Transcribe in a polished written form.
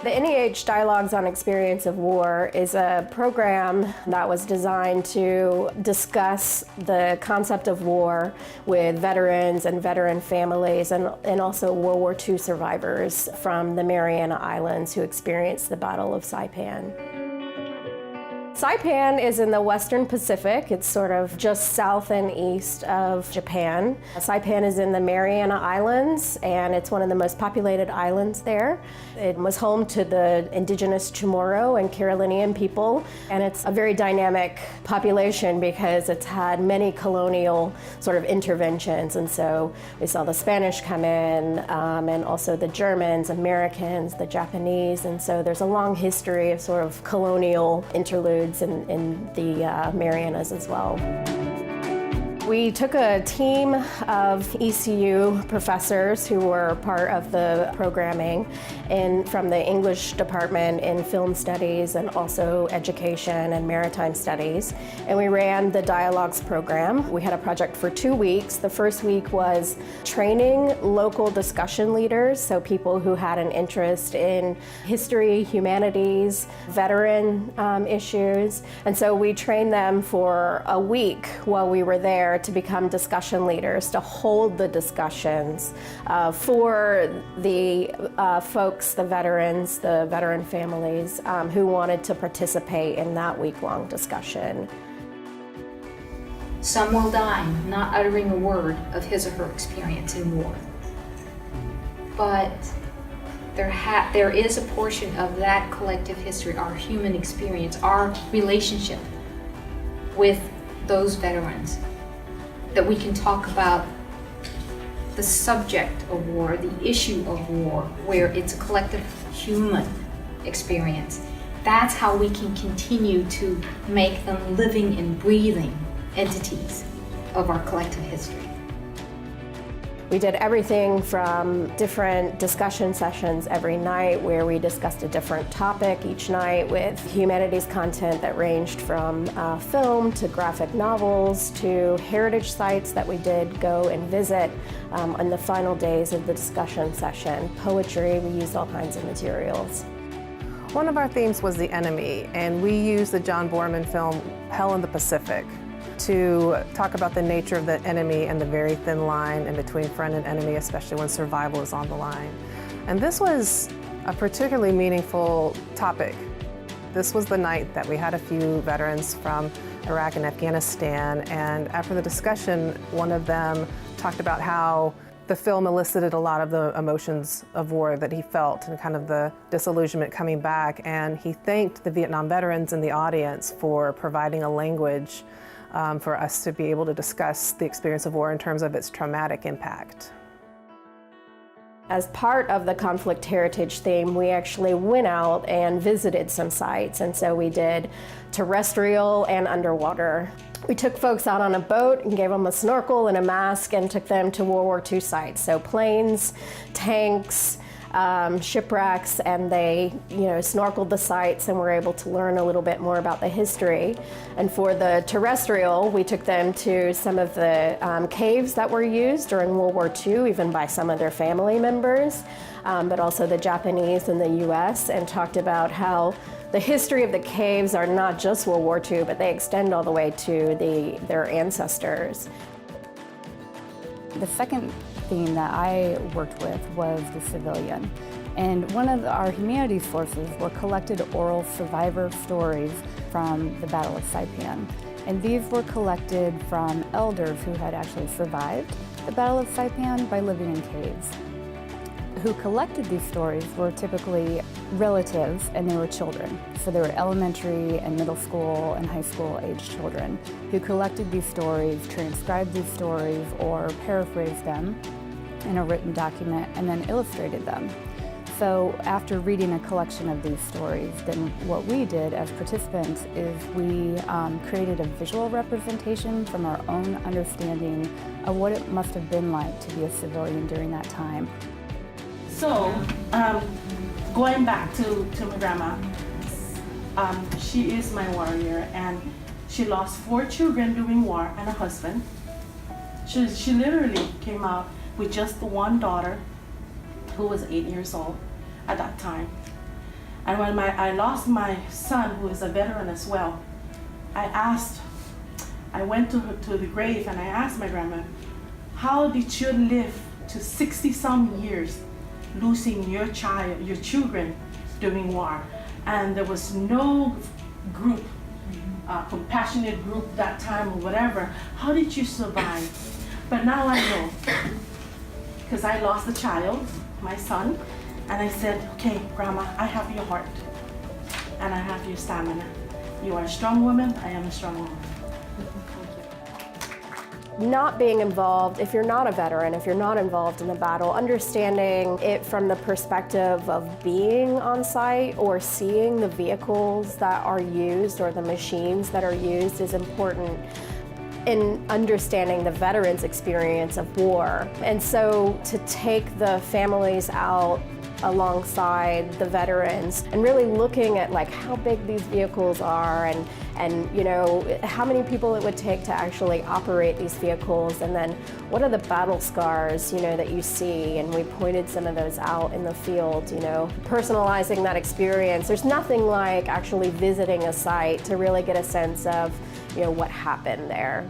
The NEH Dialogues on Experience of War is a program that was designed to discuss the concept of war with veterans and veteran families and also World War II survivors from the Mariana Islands who experienced the Battle of Saipan. Saipan is in the Western Pacific. It's sort of just south and east of Japan. Saipan is in the Mariana Islands, and it's one of the most populated islands there. It was home to the indigenous Chamorro and Carolinian people, and it's a very dynamic population because it's had many colonial sort of interventions. And so we saw the Spanish come in, and also the Germans, Americans, the Japanese, and so there's a long history of sort of colonial interludes in the Marianas as well. We took a team of ECU professors who were part of the programming from the English department in film studies and also education and maritime studies. And we ran the dialogues program. We had a project for 2 weeks. The first week was training local discussion leaders, so people who had an interest in history, humanities, veteran issues. And so we trained them for a week while we were there to become discussion leaders, to hold the discussions for the folks, the veterans, the veteran families who wanted to participate in that week-long discussion. Some will die not uttering a word of his or her experience in war. But there is a portion of that collective history, our human experience, our relationship with those veterans, that we can talk about the subject of war, the issue of war, where it's a collective human experience. That's how we can continue to make them living and breathing entities of our collective history. We did everything from different discussion sessions every night where we discussed a different topic each night with humanities content that ranged from film to graphic novels to heritage sites that we did go and visit on the final days of the discussion session. Poetry, we used all kinds of materials. One of our themes was the enemy, and we used the John Borman film Hell in the Pacific to talk about the nature of the enemy and the very thin line in between friend and enemy, especially when survival is on the line. And this was a particularly meaningful topic. This was the night that we had a few veterans from Iraq and Afghanistan, and after the discussion, one of them talked about how the film elicited a lot of the emotions of war that he felt and kind of the disillusionment coming back, and he thanked the Vietnam veterans in the audience for providing a language for us to be able to discuss the experience of war in terms of its traumatic impact. As part of the conflict heritage theme, we actually went out and visited some sites, and so we did terrestrial and underwater. We took folks out on a boat and gave them a snorkel and a mask and took them to World War II sites, so planes, tanks, shipwrecks, and they snorkeled the sites and were able to learn a little bit more about the history. And for the terrestrial, we took them to some of the caves that were used during World War II, even by some of their family members, but also the Japanese and the US, and talked about how the history of the caves are not just World War II, but they extend all the way to their ancestors. The second theme that I worked with was the civilian. And one of our humanities sources were collected oral survivor stories from the Battle of Saipan. And these were collected from elders who had actually survived the Battle of Saipan by living in caves. Who collected these stories were typically relatives, and they were children. So they were elementary and middle school and high school age children who collected these stories, transcribed these stories, or paraphrased them in a written document and then illustrated them. So after reading a collection of these stories, then what we did as participants is we created a visual representation from our own understanding of what it must have been like to be a civilian during that time. So, going back to my grandma, she is my warrior, and she lost 4 children during war and a husband. She literally came out with just one daughter who was 8 years old at that time. And when I lost my son, who is a veteran as well, I went to the grave and I asked my grandma, how did you live to 60-some years losing your children during war? And there was no group, compassionate group that time or whatever. How did you survive? But now I know, because I lost a child, my son, and I said, okay, Grandma, I have your heart and I have your stamina. You are a strong woman, I am a strong woman. Not being involved, if you're not a veteran, if you're not involved in the battle, understanding it from the perspective of being on site or seeing the vehicles that are used or the machines that are used is important in understanding the veterans' experience of war. And so to take the families out alongside the veterans and really looking at like how big these vehicles are and you know how many people it would take to actually operate these vehicles, and then what are the battle scars, you know, that you see, and we pointed some of those out in the field, you know, personalizing that experience. There's nothing like actually visiting a site to really get a sense of, you know, what happened there.